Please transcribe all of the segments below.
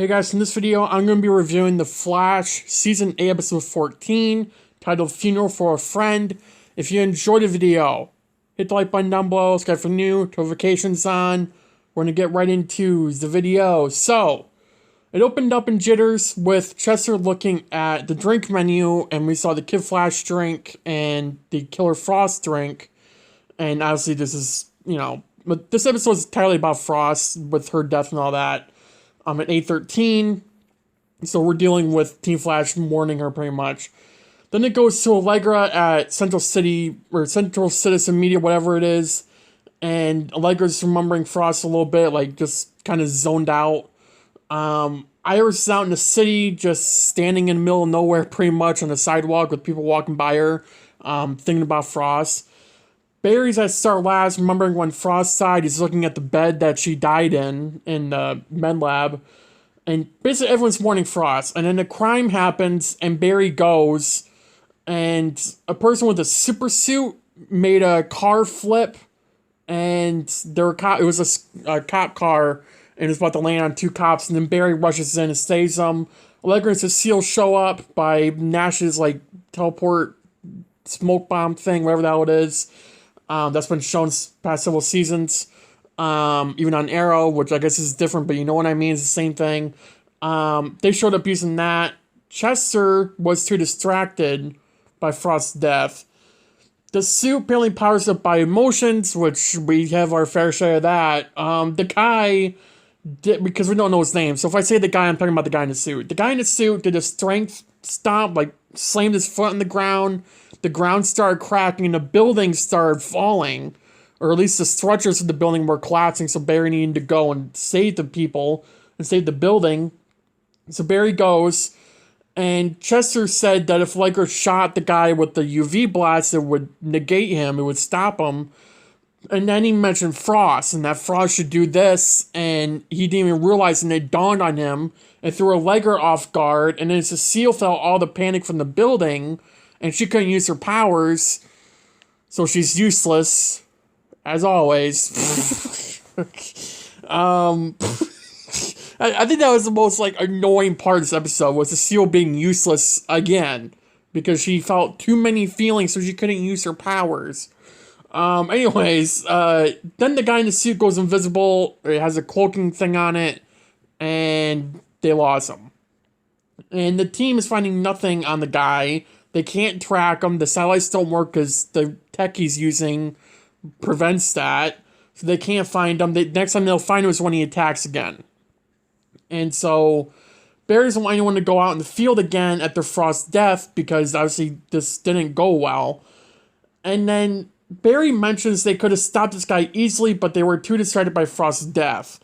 Hey guys, in this video, I'm going to be reviewing The Flash, Season 8, Episode 14, titled Funeral for a Friend. If you enjoyed the video, hit the like button down below, subscribe for new, notifications on. We're going to get right into the video. So, it opened up in jitters with Chester looking at the drink menu, and we saw the Kid Flash drink and the Killer Frost drink. And obviously this is, but this episode is entirely about Frost with her death and all that. At 8:13, so we're dealing with Team Flash mourning her pretty much. Then it goes to Allegra at Central City, or Central Citizen Media, whatever it is, and Allegra's remembering Frost a little bit, like, just kind of zoned out. Iris is out in the city, just standing in the middle of nowhere, pretty much, on the sidewalk with people walking by her, thinking about Frost. Barry's at Star Labs, remembering when Frost died. He's looking at the bed that she died in the med lab. And basically everyone's mourning Frost. And then a crime happens, and Barry goes, and a person with a super suit made a car flip, and it was a cop car, and it was about to land on two cops, and then Barry rushes in and saves them. Allegra and Cecile show up by Nash's, teleport smoke bomb thing, whatever the hell it is. That's been shown past several seasons, even on Arrow, which I guess is different, but you know what I mean, it's the same thing. They showed up using that. Chester was too distracted by Frost's death. The suit apparently powers up by emotions, which we have our fair share of that. The guy did, because we don't know his name, so if I say the guy, I'm talking about the guy in the suit. The guy in the suit did a strength stomp, slammed his foot on the ground. The ground started cracking and the building started falling. Or at least the structures of the building were collapsing, so Barry needed to go and save the people and save the building. So Barry goes, and Chester said that if Allegra shot the guy with the UV blast, it would negate him, it would stop him. And then he mentioned Frost, and that Frost should do this, and he didn't even realize, and it dawned on him, and threw Allegra off guard, and then Cecile felt all the panic from the building, and she couldn't use her powers, so she's useless, as always. I think that was the most, annoying part of this episode, was Cecile being useless again, because she felt too many feelings, so she couldn't use her powers. Then the guy in the suit goes invisible, it has a cloaking thing on it, and they lost him. And the team is finding nothing on the guy. They can't track him. The satellites don't work because the tech he's using prevents that. So they can't find him. Next time they'll find him is when he attacks again. And so Barry's the only one to go out in the field again after Frost's death, because obviously this didn't go well. And then Barry mentions they could have stopped this guy easily, but they were too distracted by Frost's death.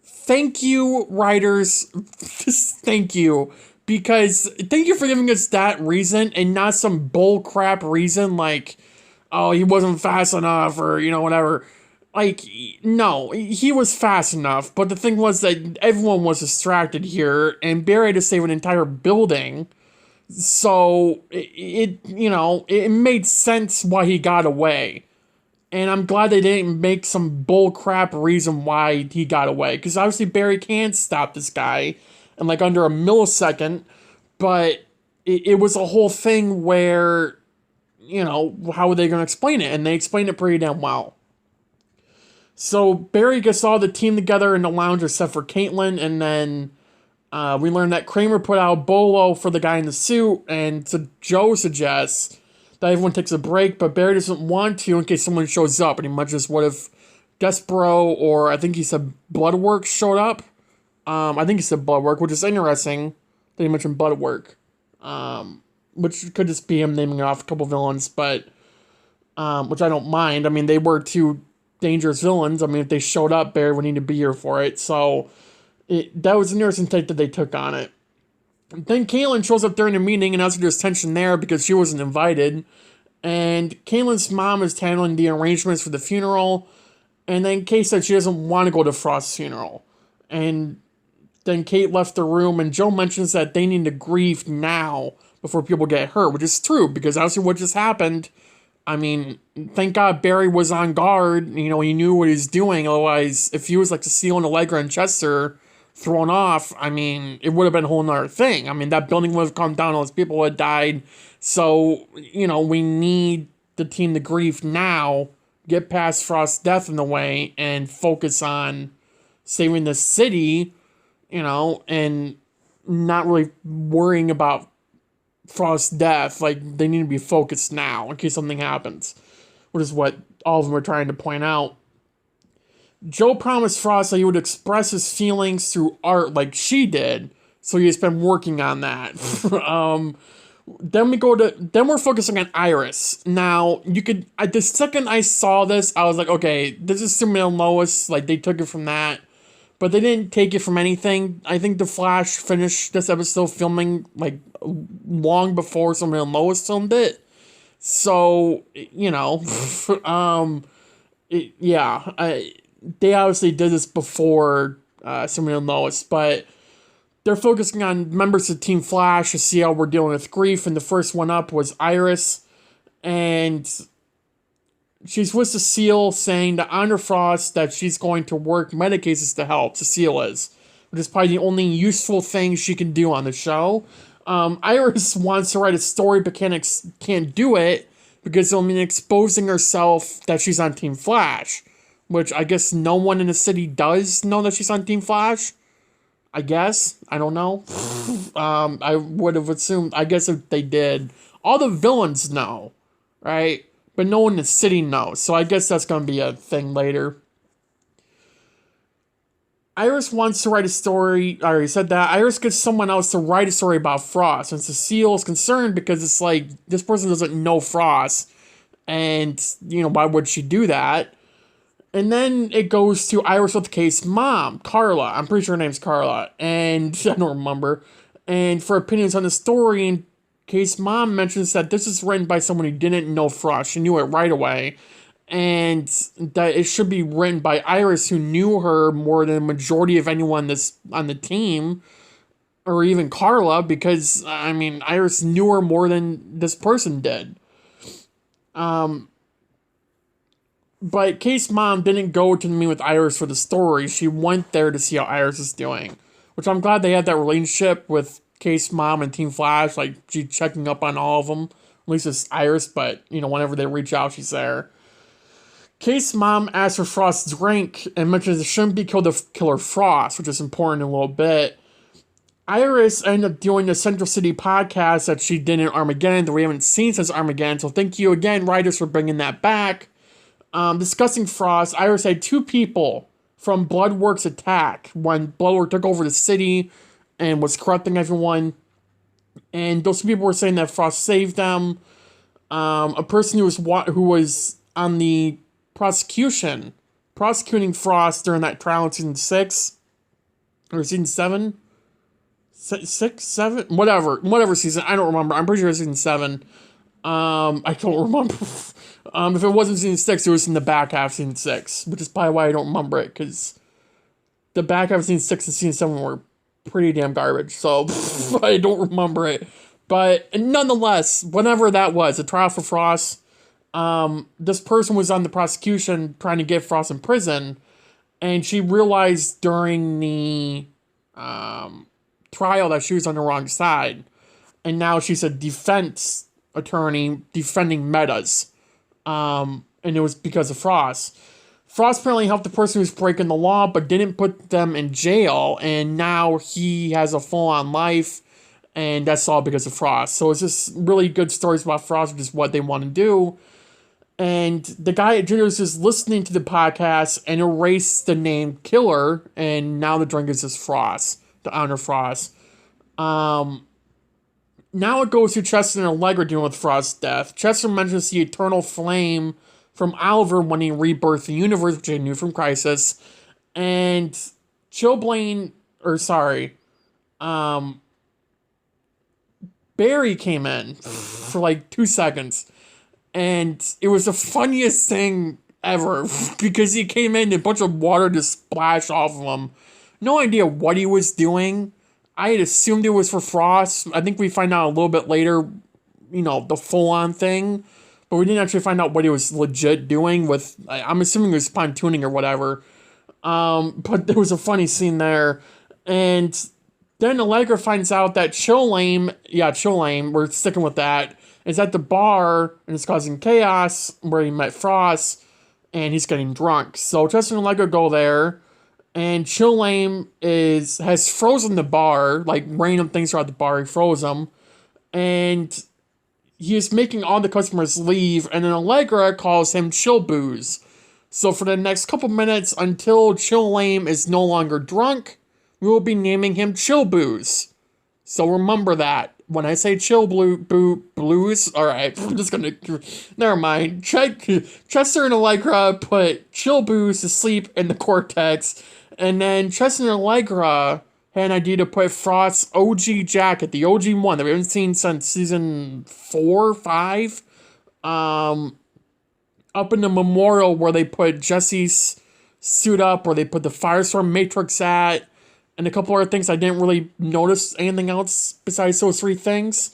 Thank you, writers. Thank you. Because thank you for giving us that reason and not some bullcrap reason like, oh, he wasn't fast enough or, whatever. No, he was fast enough. But the thing was that everyone was distracted here and Barry had to save an entire building. So it made sense why he got away. And I'm glad they didn't make some bullcrap reason why he got away. Because obviously Barry can stop this guy in under a millisecond, but it was a whole thing where, how are they going to explain it? And they explained it pretty damn well. So Barry gets all the team together in the lounge except for Caitlin, and then we learn that Kramer put out a bolo for the guy in the suit, and so Joe suggests that everyone takes a break, but Barry doesn't want to in case someone shows up, and he mentions what if Despero, or I think he said Bloodwork, showed up. I think he said Bloodwork, which is interesting that he mentioned Bloodwork. Which could just be him naming off a couple villains, but which I don't mind. I mean, they were two dangerous villains. I mean, if they showed up, Barry would need to be here for it. So that was an interesting take that they took on it. Then Caitlin shows up during the meeting, and also there's tension there because she wasn't invited. And Caitlin's mom is handling the arrangements for the funeral. And then Kate said she doesn't want to go to Frost's funeral. And then Kate left the room, and Joe mentions that they need to grieve now before people get hurt, which is true, because obviously what just happened, I mean, thank God Barry was on guard, he knew what he was doing, otherwise, if he was Cecile and Allegra and Chester thrown off, I mean, it would have been a whole nother thing. I mean, that building would have come down, all those people would have died. So, we need the team to grieve now, get past Frost's death in the way, and focus on saving the city, and not really worrying about Frost's death. Like, they need to be focused now in case something happens, which is what all of them are trying to point out. Joe promised Frost that he would express his feelings through art like she did, so he's been working on that. Then we're focusing on Iris. Now, the second I saw this, I was like, okay, this is Superman and Lois, like, they took it from that, but they didn't take it from anything. I think The Flash finished this episode filming, like, long before Superman and Lois filmed it, so, they obviously did this before Superman and Lois, but they're focusing on members of Team Flash to see how we're dealing with grief, and the first one up was Iris, and she's with Cecile saying to honor Frost that she's going to work meta cases to help. Cecile is, which is probably the only useful thing she can do on the show. Iris wants to write a story but can't do it because it'll mean exposing herself that she's on Team Flash, which I guess no one in the city does know that she's on Team Flash. I guess. I don't know. I would have assumed, I guess if they did, all the villains know, right? But no one in the city knows, so I guess that's going to be a thing later. Iris wants to write a story, I already said that. Iris gets someone else to write a story about Frost, and Cecile is concerned because it's like, this person doesn't know Frost, and, why would she do that? And then it goes to Iris with the case mom, Carla. I'm pretty sure her name's Carla. And I don't remember. And for opinions on the story, and case mom mentions that this is written by someone who didn't know Frost. She knew it right away. And that it should be written by Iris, who knew her more than the majority of anyone on the team. Or even Carla, because, Iris knew her more than this person did. But Case Mom didn't go to meet with Iris for the story. She went there to see how Iris is doing. Which I'm glad they had that relationship with Case Mom and Team Flash. Like, she checking up on all of them. At least it's Iris, but, whenever they reach out, she's there. Case Mom asks for Frost's drink and mentions it shouldn't be Killer Frost, which is important in a little bit. Iris ended up doing the Central City podcast that she did in Armageddon that we haven't seen since Armageddon. So thank you again, writers, for bringing that back. Discussing Frost, Iris had two people from Bloodworks attack when Bloodwork took over the city and was corrupting everyone. And those two people were saying that Frost saved them. A person who was on the prosecuting Frost during that trial in season 6 or season 7, 6, 7, whatever season. I don't remember. I'm pretty sure it's season 7. I don't remember. If it wasn't season 6, it was in the back half of season 6, which is probably why I don't remember it, because the back half of season 6 and season 7 were pretty damn garbage, so I don't remember it. But nonetheless, whenever that was, a trial for Frost, this person was on the prosecution trying to get Frost in prison, and she realized during the trial that she was on the wrong side, and now she's a defense attorney defending metas. And it was because of Frost. Frost apparently helped the person who was breaking the law, but didn't put them in jail, and now he has a full-on life, and that's all because of Frost. So it's just really good stories about Frost, which is what they want to do. And the guy at Junior's is listening to the podcast and erased the name Killer, and now the drink is just Frost, to honor Frost. Now it goes to Chester and Allegra dealing with Frost's death. Chester mentions the eternal flame from Oliver when he rebirthed the universe, which I knew from Crisis. And Barry came in for like 2 seconds. And it was the funniest thing ever, because he came in and a bunch of water just splashed off of him. No idea what he was doing. I had assumed it was for Frost. I think we find out a little bit later, the full-on thing. But we didn't actually find out what he was legit doing with, I'm assuming it was pontooning or whatever. But there was a funny scene there. And then Allegra finds out that Chillame, we're sticking with that, is at the bar and is causing chaos where he met Frost and he's getting drunk. So Tristan and Allegra go there and Chillame has frozen the bar, like random things throughout the bar, he froze them. And he is making all the customers leave, and then Allegra calls him Chill Booze. So for the next couple minutes, until Chillame is no longer drunk, we will be naming him Chill Booze. So remember that. When I say blues, alright, I'm just gonna, never mind. Chester and Allegra put Chill Booze to sleep in the Cortex, and then Chester and Allegra had an idea to put Frost's OG jacket, the OG one that we haven't seen since season 4, 5, up in the memorial where they put Jesse's suit up, where they put the Firestorm Matrix at, and a couple other things. I didn't really notice anything else besides those 3 things.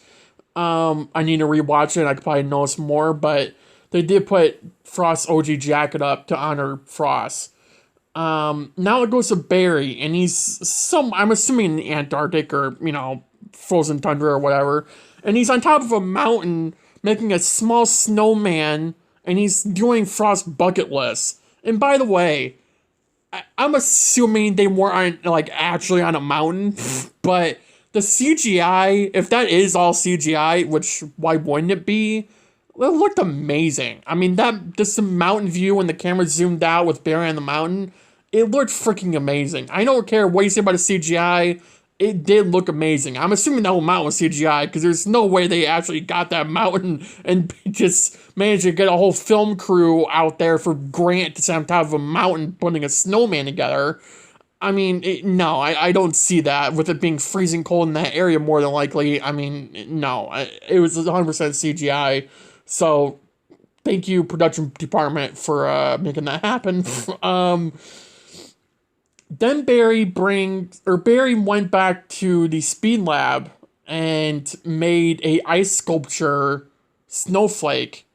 I need to rewatch it. I could probably notice more, but they did put Frost's OG jacket up to honor Frost. Now it goes to Barry, and I'm assuming in the Antarctic or, frozen tundra or whatever. And he's on top of a mountain making a small snowman, and he's doing Frost's bucket list. And by the way, I'm assuming they weren't actually on a mountain, but the CGI, if that is all CGI, which why wouldn't it be? It looked amazing. I mean, just the mountain view when the camera zoomed out with Barry on the mountain, it looked freaking amazing. I don't care what you say about the CGI, it did look amazing. I'm assuming that whole mountain was CGI, because there's no way they actually got that mountain and just managed to get a whole film crew out there for Grant to sit on top of a mountain putting a snowman together. I mean, no, I don't see that, with it being freezing cold in that area more than likely. I mean, no, it was 100% CGI. So, thank you, production department, for making that happen. Then Barry went back to the speed lab and made a ice sculpture snowflake,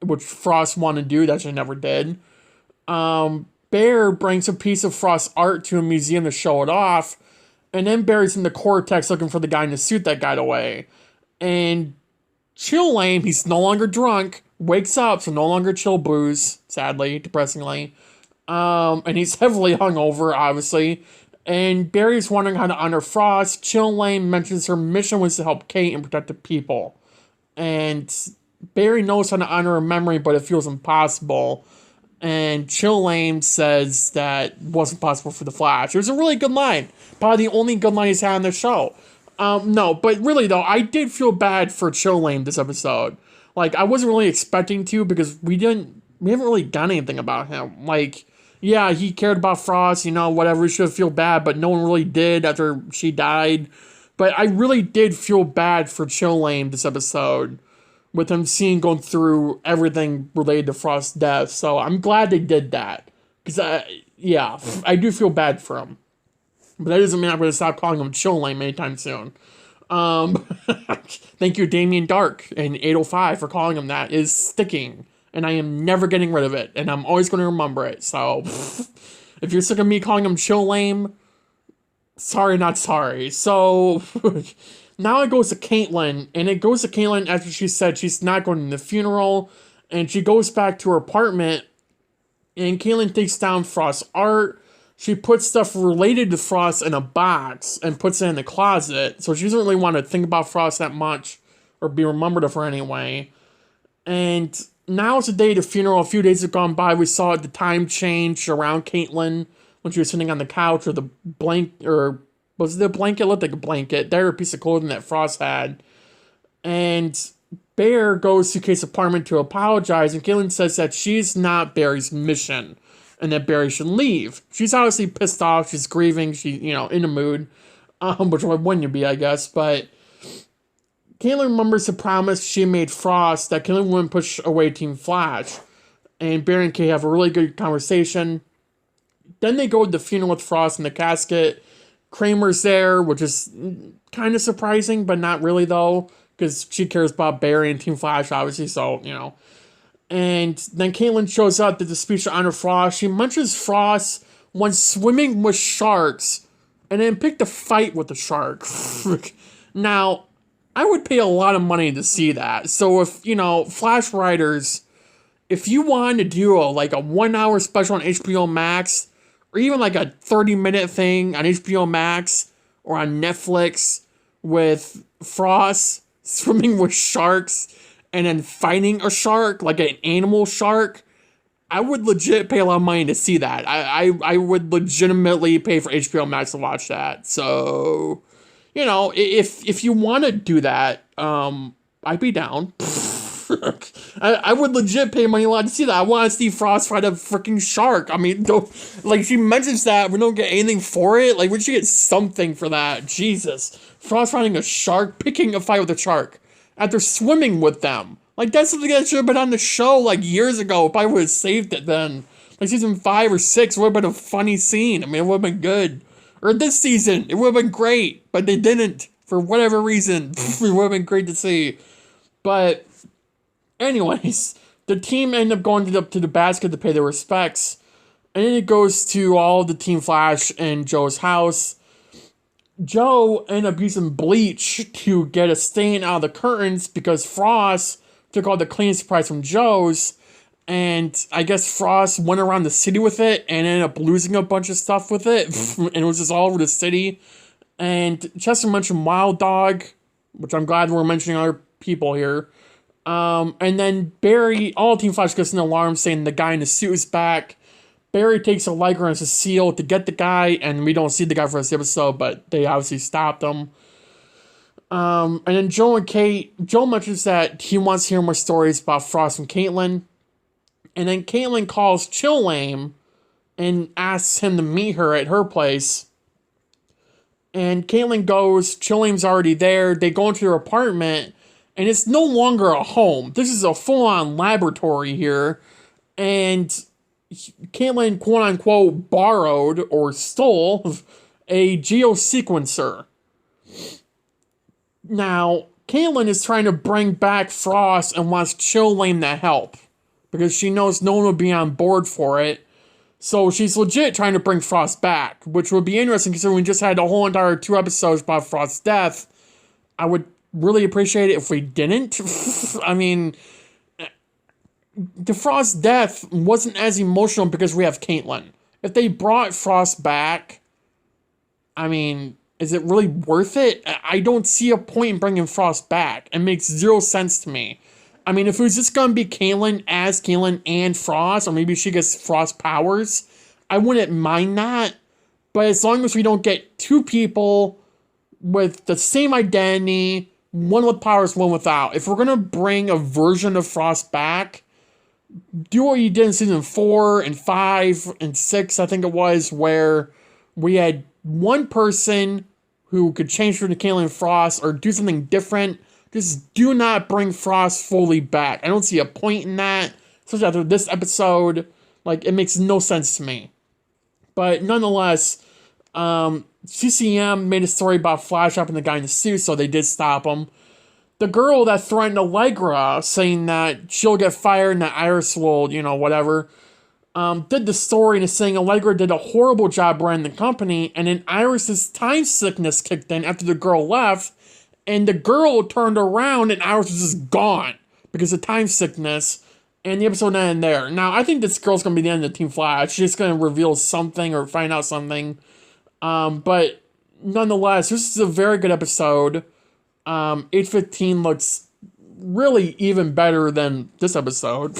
which Frost wanted to do, that she never did. Bear brings a piece of Frost's art to a museum to show it off, and then Barry's in the Cortex looking for the guy in the suit that got away. And Chillame, he's no longer drunk, wakes up, so no longer Chill Booze, sadly, depressingly. And he's heavily hungover, obviously. And Barry's wondering how to honor Frost. Chillame mentions her mission was to help Kate and protect the people. And Barry knows how to honor her memory, but it feels impossible. And Chillame says that wasn't possible for the Flash. It was a really good line. Probably the only good line he's had on the show. No, but really though, I did feel bad for Chillame this episode. I wasn't really expecting to, because we haven't really done anything about him. Yeah, he cared about Frost, whatever, we should feel bad, but no one really did after she died. But I really did feel bad for Chillame this episode, with him going through everything related to Frost's death. So I'm glad they did that, because, I do feel bad for him. But that doesn't mean I'm going to stop calling him Chillame anytime soon. Thank you, Damien Dark and 805 for calling him that. Is sticking. And I am never getting rid of it. And I'm always going to remember it. So, if you're sick of me calling him Chillame, sorry, not sorry. So, now it goes to Caitlin. And it goes to Caitlin after she said she's not going to the funeral. And she goes back to her apartment. And Caitlin takes down Frost's art. She puts stuff related to Frost in a box and puts it in the closet. So she doesn't really want to think about Frost that much, or be remembered of her anyway. And now it's the day of the funeral. A few days have gone by. We saw the time change around Caitlin when she was sitting on the couch, or the blanket, or was it a blanket? It looked like a blanket. There, a piece of clothing that Frost had. And Bear goes to Kate's apartment to apologize, and Caitlin says that she's not Barry's mission, and that Barry should leave. She's obviously pissed off. She's grieving. She's, in a mood. Which why wouldn't you be, I guess. But Caitlin remembers the promise she made Frost that Caitlin wouldn't push away Team Flash. And Barry and Kate have a really good conversation. Then they go to the funeral with Frost in the casket. Kramer's there, which is kind of surprising, but not really, though. Because she cares about Barry and Team Flash, obviously, so, And then Caitlin shows up to the speech to honor Frost. She mentions Frost once swimming with sharks and then picked a fight with the shark. Now, I would pay a lot of money to see that. So if, Flash writers, if you wanted to do a 1 hour special on HBO Max, or even like a 30-minute thing on HBO Max or on Netflix with Frost swimming with sharks and then fighting a shark, like an animal shark, I would legit pay a lot of money to see that. I would legitimately pay for HBO Max to watch that. So, if you want to do that, I'd be down. I would legit pay money a lot to see that. I want to see Frost fight a freaking shark. I mean, she mentions that we don't get anything for it. Like, we should get something for that. Jesus. Frost fighting a shark, picking a fight with a shark after swimming with them. Like, that's something that should have been on the show, years ago. If I would have saved it then. Season 5 or 6 would have been a funny scene. I mean, it would have been good. Or this season, it would have been great. But they didn't. For whatever reason. It would have been great to see. But anyways, the team end up going to the basket to pay their respects. And then it goes to all the Team Flash in Joe's house. Joe ended up using bleach to get a stain out of the curtains because Frost took all the cleaning supplies from Joe's. And I guess Frost went around the city with it and ended up losing a bunch of stuff with it. And it was just all over the city. And Chester mentioned Wild Dog, which I'm glad we're mentioning other people here. And then Barry, all Team Flash gets an alarm saying the guy in the suit is back. Barry takes a Liger as a seal to get the guy, and we don't see the guy for this episode, but they obviously stopped him. And then Joe mentions that he wants to hear more stories about Frost and Caitlin. And then Caitlin calls Chillame and asks him to meet her at her place. And Caitlin goes, Chillame's already there. They go into their apartment, and it's no longer a home. This is a full-on laboratory here. And Caitlin, quote-unquote, borrowed or stole a geosequencer. Now, Caitlin is trying to bring back Frost and wants Chillame to help. Because she knows no one will be on board for it. So she's legit trying to bring Frost back. Which would be interesting considering we just had a whole entire 2 episodes about Frost's death. I would really appreciate it if we didn't. I mean, the Frost death wasn't as emotional because we have Caitlin. If they brought Frost back, I mean, is it really worth it? I don't see a point in bringing Frost back. It makes 0 sense to me. I mean, if it was just going to be Caitlin as Caitlin and Frost, or maybe she gets Frost powers, I wouldn't mind that. But as long as we don't get 2 people with the same identity, one with powers, one without. If we're going to bring a version of Frost back, do what you did in season 4 and 5 and 6, I think it was, where we had one person who could change from to Caitlin Frost or do something different. Just do not bring Frost fully back. I don't see a point in that, especially after this episode. It makes no sense to me. But nonetheless, CCM made a story about Flash up and the guy in the suit, so they did stop him. The girl that threatened Allegra, saying that she'll get fired and that Iris will, whatever, did the story and is saying Allegra did a horrible job running the company, and then Iris's time sickness kicked in after the girl left, and the girl turned around and Iris was just gone because of time sickness, and the episode ended there. Now, I think this girl's going to be the end of Team Flash. She's just going to reveal something or find out something. But nonetheless, this is a very good episode. 8:15 looks really even better than this episode.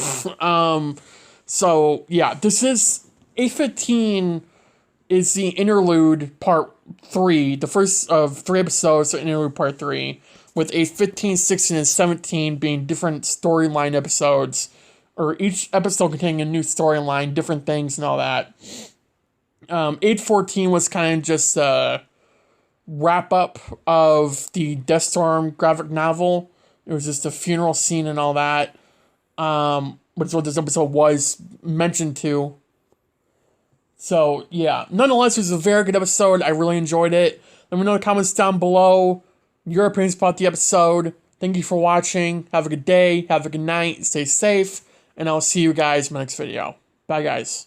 So, yeah, this is 8:15 is the interlude part 3, the first of 3 episodes, so interlude part 3, with 8:15, 16, and 17 being different storyline episodes, or each episode containing a new storyline, different things, and all that. 8:14 was kind of just a wrap-up of the Deathstorm graphic novel. It was just a funeral scene and all that, which is what this episode was mentioned to. So, yeah. Nonetheless, it was a very good episode. I really enjoyed it. Let me know in the comments down below your opinions about the episode. Thank you for watching. Have a good day. Have a good night. Stay safe. And I'll see you guys in my next video. Bye, guys.